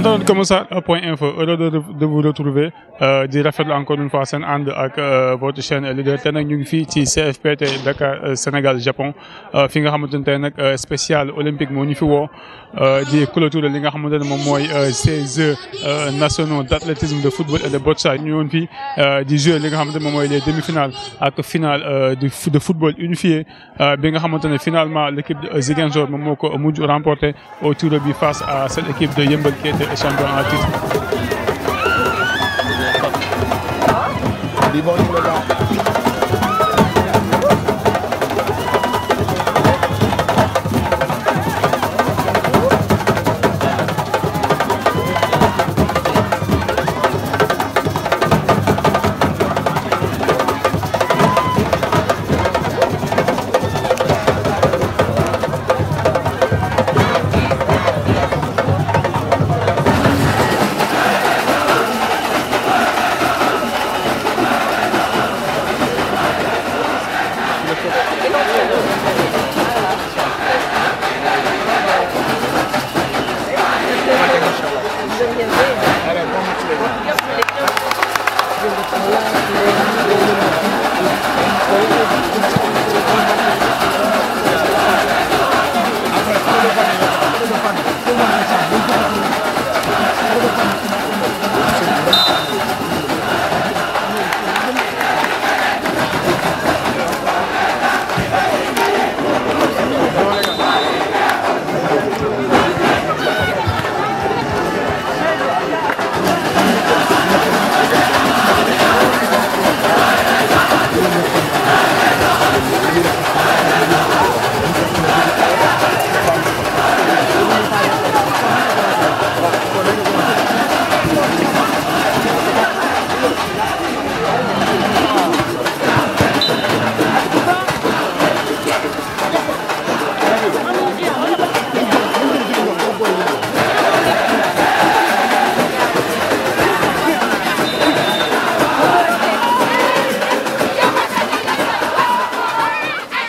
internet comme ça point info heureux de vous retrouver di rafetlu encore une fois seen ànd ak votre chaîne leader te nag ñu ngi fii ci CFPT Dakar Sénégal Japon fi nga xamante ne tey nag spécial olympique moo ñu fi woo di clôturer li nga xamante ne moom mooy ces Jeux nationaux d'athlétisme, de football et de boccia. ñu woon fii di jouer li nga xamante ne moom mooy les demi-finales ak finale de football unifié bi nga xamante ne finalement l'équipe de Ziguinchor moom moo ko mujj remporté au tour bi face à cette équipe de Yeumbeul qui était champion en titre.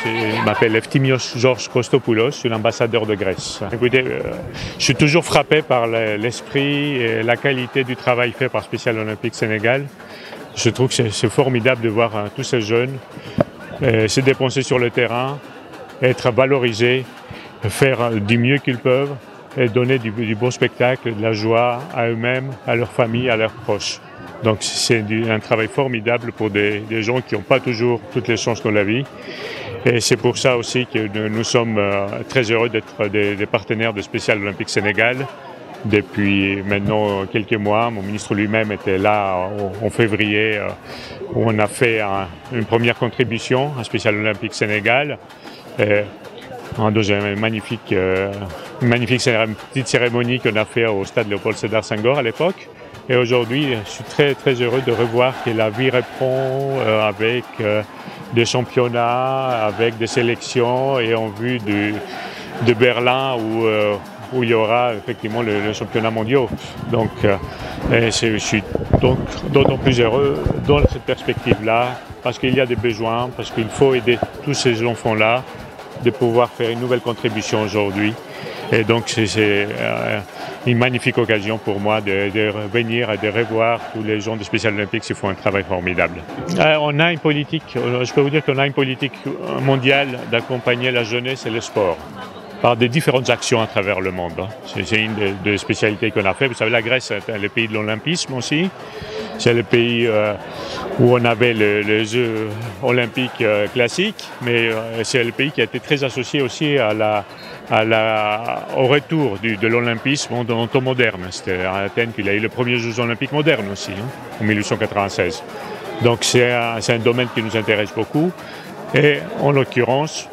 Je m'appelle Eftimios Georges Kostopoulos, je suis l'ambassadeur de Grèce. Écoutez, je suis toujours frappé par l'esprit et la qualité du travail fait par Special Olympics Sénégal. Je trouve que c'est formidable de voir tous ces jeunes se dépenser sur le terrain, être valorisés, faire du mieux qu'ils peuvent et donner du bon spectacle, de la joie à eux-mêmes, à leur famille, à leurs proches. Donc c'est un travail formidable pour des gens qui n'ont pas toujours toutes les chances dans la vie. Et c'est pour ça aussi que nous sommes très heureux d'être des partenaires de Special Olympics Sénégal. Depuis maintenant quelques mois, mon ministre lui-même était là en février où on a fait une première contribution à Special Olympics Sénégal. Dans une magnifique petite cérémonie qu'on a fait au stade Léopold Sédar Senghor à l'époque. Et aujourd'hui, je suis très très heureux de revoir que la vie reprend avec des championnats, avec des sélections et en vue de Berlin où il y aura effectivement le championnat mondial. Donc je suis donc d'autant plus heureux dans cette perspective-là parce qu'il y a des besoins, parce qu'il faut aider tous ces enfants-là de pouvoir faire une nouvelle contribution aujourd'hui. Et donc c'est une magnifique occasion pour moi de revenir et de revoir tous les gens de Special Olympics qui font un travail formidable. On a une politique, je peux vous dire qu'on a une politique mondiale d'accompagner la jeunesse et le sport par des différentes actions à travers le monde. C'est une des spécialités qu'on a fait. Vous savez, la Grèce est le pays de l'olympisme aussi. C'est le pays où on avait les Jeux olympiques classiques, mais c'est le pays qui a été très associé aussi au retour de l'olympisme en temps moderne. C'était à Athènes qu'il a eu le premier Jeux olympiques modernes aussi, en 1896. Donc c'est un domaine qui nous intéresse beaucoup. Et en l'occurrence,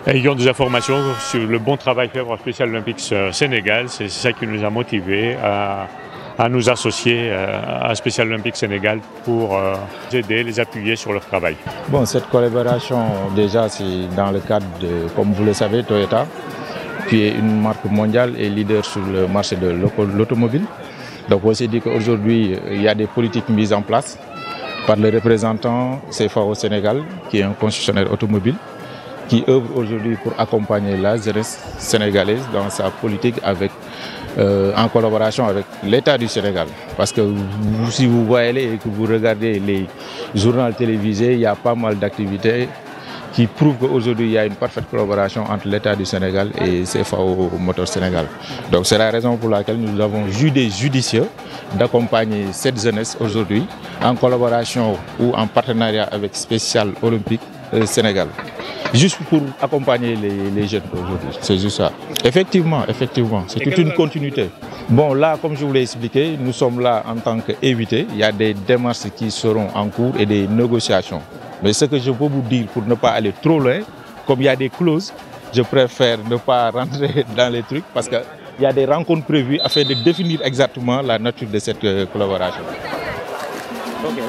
ayant des informations sur le bon travail fait par Special Olympics Sénégal, c'est ça qui nous a motivés à nous associer à Special Olympics Sénégal pour les aider, les appuyer sur leur travail. Bon, cette collaboration, déjà, c'est dans le cadre de, comme vous le savez, Toyota, qui est une marque mondiale et leader sur le marché de l'automobile. Donc, on s'est dit qu'aujourd'hui, il y a des politiques mises en place par le représentant CFA au Sénégal, qui est un concessionnaire automobile, qui œuvre aujourd'hui pour accompagner la jeunesse sénégalaise dans sa politique avec en collaboration avec l'État du Sénégal. Parce que si vous voyez et que vous regardez les journaux télévisés, il y a pas mal d'activités qui prouvent qu'aujourd'hui il y a une parfaite collaboration entre l'État du Sénégal et CFAO Motor Sénégal. Donc c'est la raison pour laquelle nous avons jugé judicieux d'accompagner cette jeunesse aujourd'hui en collaboration ou en partenariat avec Special Olympique Sénégal. Juste pour accompagner les jeunes aujourd'hui, c'est juste ça. Effectivement, c'est toute une continuité. Bon, là, comme je vous l'ai expliqué, nous sommes là en tant qu'invités. Il y a des démarches qui seront en cours et des négociations. Mais ce que je peux vous dire pour ne pas aller trop loin, comme il y a des clauses, je préfère ne pas rentrer dans les trucs parce qu'il y a des rencontres prévues afin de définir exactement la nature de cette collaboration. Okay,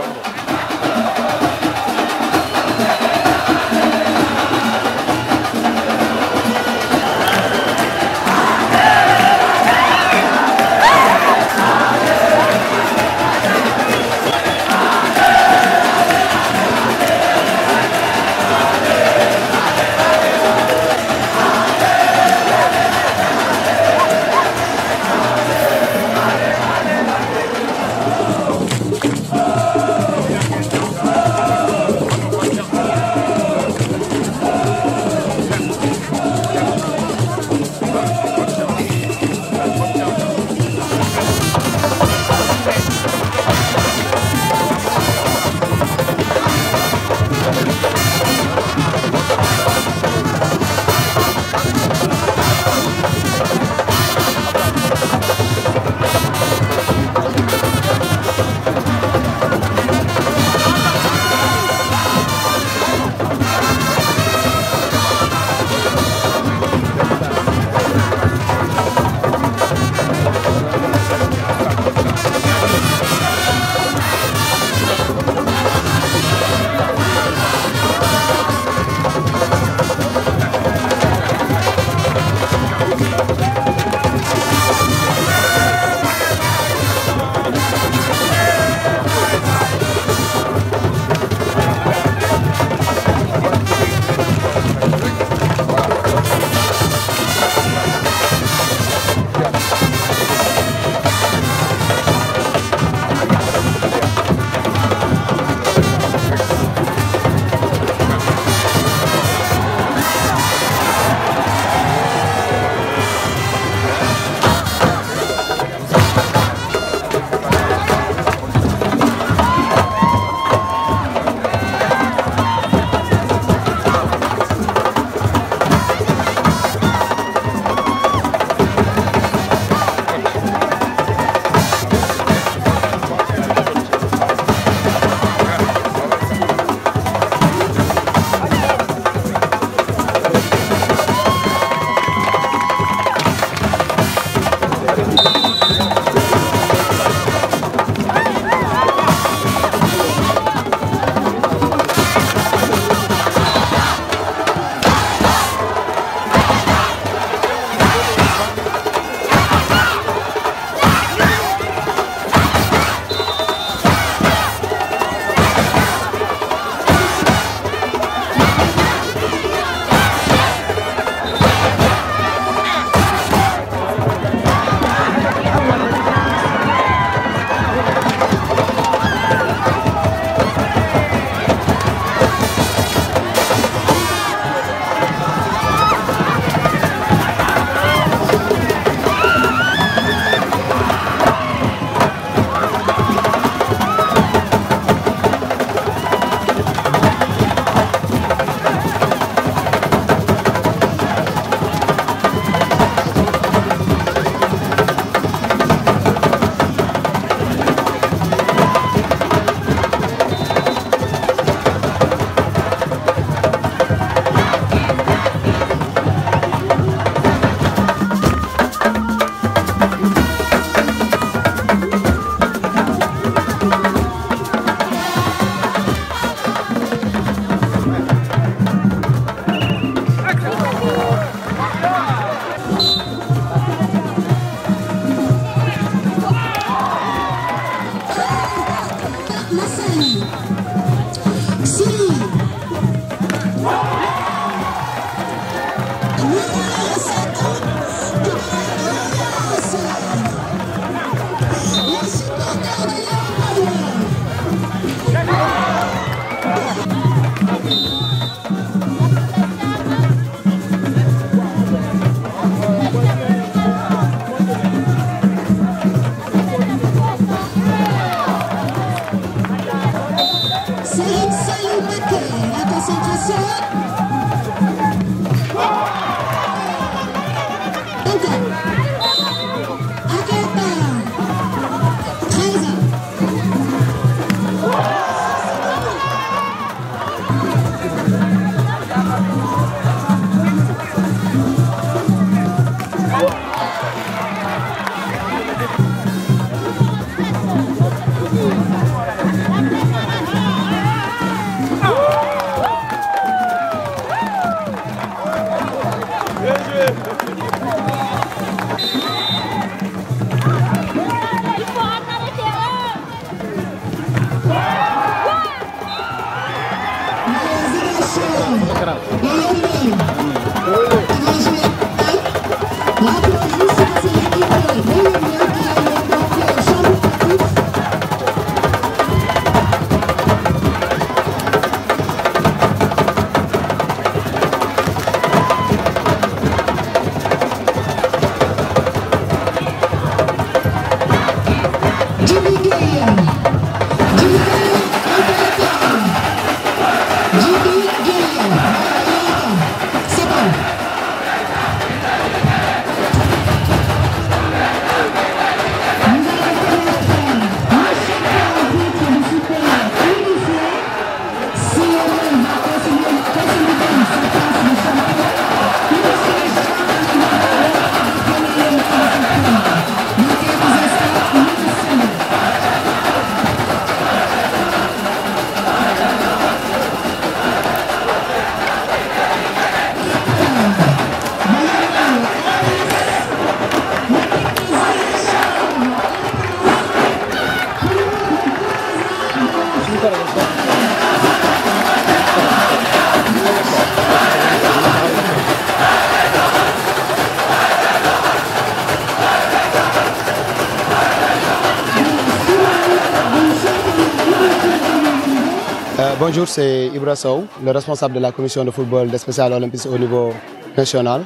Bonjour, c'est Ibra Sow, le responsable de la commission de football des spéciales olympiques au niveau national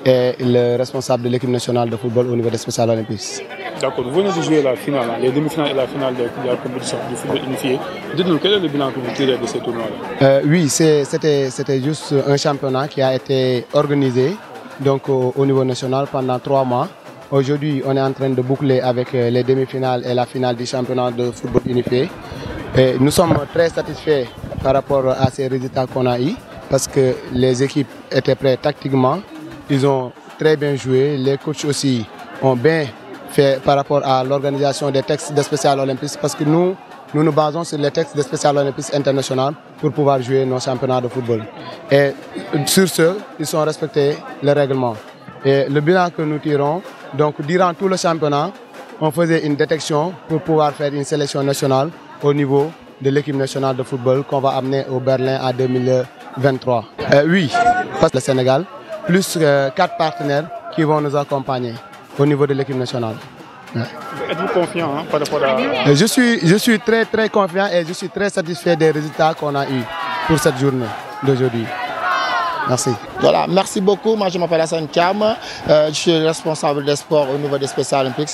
et le responsable de l'équipe nationale de football au niveau des spéciales olympiques. D'accord, vous venez de jouer la finale, les demi-finales et la finale de la compétition du football unifié. Dites-nous, quel est le bilan que vous tirez de ces tournois-là? Oui, c'était juste un championnat qui a été organisé donc, au niveau national pendant 3 mois. Aujourd'hui, on est en train de boucler avec les demi-finales et la finale du championnat de football unifié. Et nous sommes très satisfaits par rapport à ces résultats qu'on a eus parce que les équipes étaient prêtes tactiquement, ils ont très bien joué, les coachs aussi ont bien fait par rapport à l'organisation des textes des spéciales olympiques parce que nous nous basons sur les textes des spéciales olympiques internationales pour pouvoir jouer nos championnats de football. Et sur ce, ils ont respecté le règlement. Et le bilan que nous tirons, donc durant tout le championnat, on faisait une détection pour pouvoir faire une sélection nationale au niveau de l'équipe nationale de football qu'on va amener au Berlin en 2023. Oui, parce que le Sénégal, plus 4 partenaires qui vont nous accompagner au niveau de l'équipe nationale. Êtes-vous confiant par rapport à... Je suis très confiant et je suis très satisfait des résultats qu'on a eus pour cette journée d'aujourd'hui. Merci. Voilà, merci beaucoup. Moi, je m'appelle Hassan Thiam. Je suis responsable des sports au niveau des spéciales olympiques.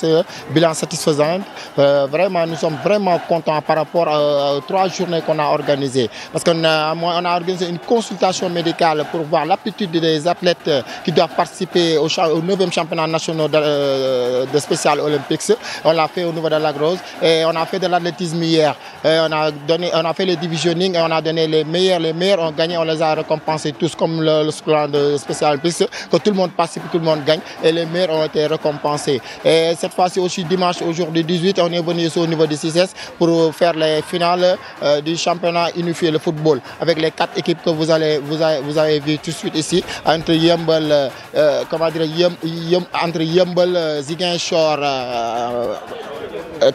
Bilan satisfaisant. Vraiment, nous sommes vraiment contents par rapport aux 3 journées qu'on a organisées. Parce qu'on a organisé une consultation médicale pour voir l'aptitude des athlètes qui doivent participer au 9e championnat national de spéciales olympiques. On l'a fait au niveau de la Grosse et on a fait de l'athlétisme hier. On a fait le divisionning et on a donné les meilleurs ont gagné, on les a récompensés tous comme le slogan de spécial olympique, que tout le monde participe, tout le monde gagne et les meilleurs ont été récompensés. Et cette fois-ci aussi dimanche, aujourd'hui 18, on est venu ici au niveau du 6S pour faire les finales du championnat unifié le football avec les 4 équipes que vous avez vues tout de suite ici entre Yeumbeul, entre Yeumbeul, Ziguinchor,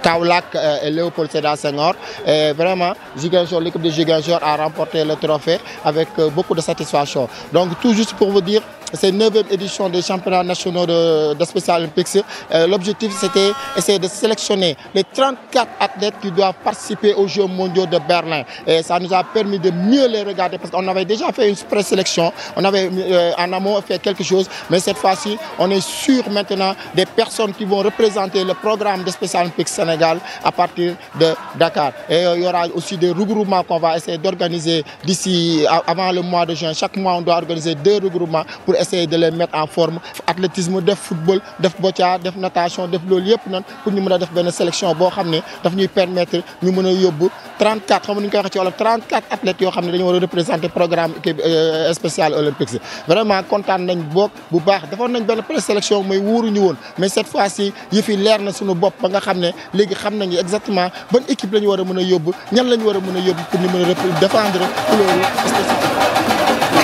Kaolack et Léopold Sédar Senghor. Et vraiment, l'équipe de Ziguinchor a remporté le trophée avec beaucoup de satisfaction. Donc tout juste pour vous dire cette 9e édition des championnats nationaux de Special Olympics. L'objectif, c'était essayer de sélectionner les 34 athlètes qui doivent participer aux Jeux mondiaux de Berlin. Et ça nous a permis de mieux les regarder parce qu'on avait déjà fait une présélection, on avait en amont fait quelque chose, mais cette fois-ci, on est sûr maintenant des personnes qui vont représenter le programme de Special Olympics Sénégal à partir de Dakar. Et il y aura aussi des regroupements qu'on va essayer d'organiser d'ici avant le mois de juin. Chaque mois, on doit organiser 2 regroupements pour essayer de les mettre en forme. Athlétisme, def football, def boccia, def natation, def loolu yëpp nan pour ñu mën a def benn sélection boo xam ne daf ñuy permettre ñu mën a yóbbu 34 xam nga ñu koy waxee ci wolof 34 athlètes yoo xam ne dañu war a représenter programme équipe Special Olympics. Vraiment kontaan nañ boog bu baax defoon nañ benn présélection mooy wuuruñu woon mais cette fois-ci yëf yi leer na suñu bopp ba nga xam ne léegi xam nañu exactement ban équipe la ñu war a mën a yóbbu ñan la ñu war a mën a yóbbu pour ñu mën a défendre couleur spécifique.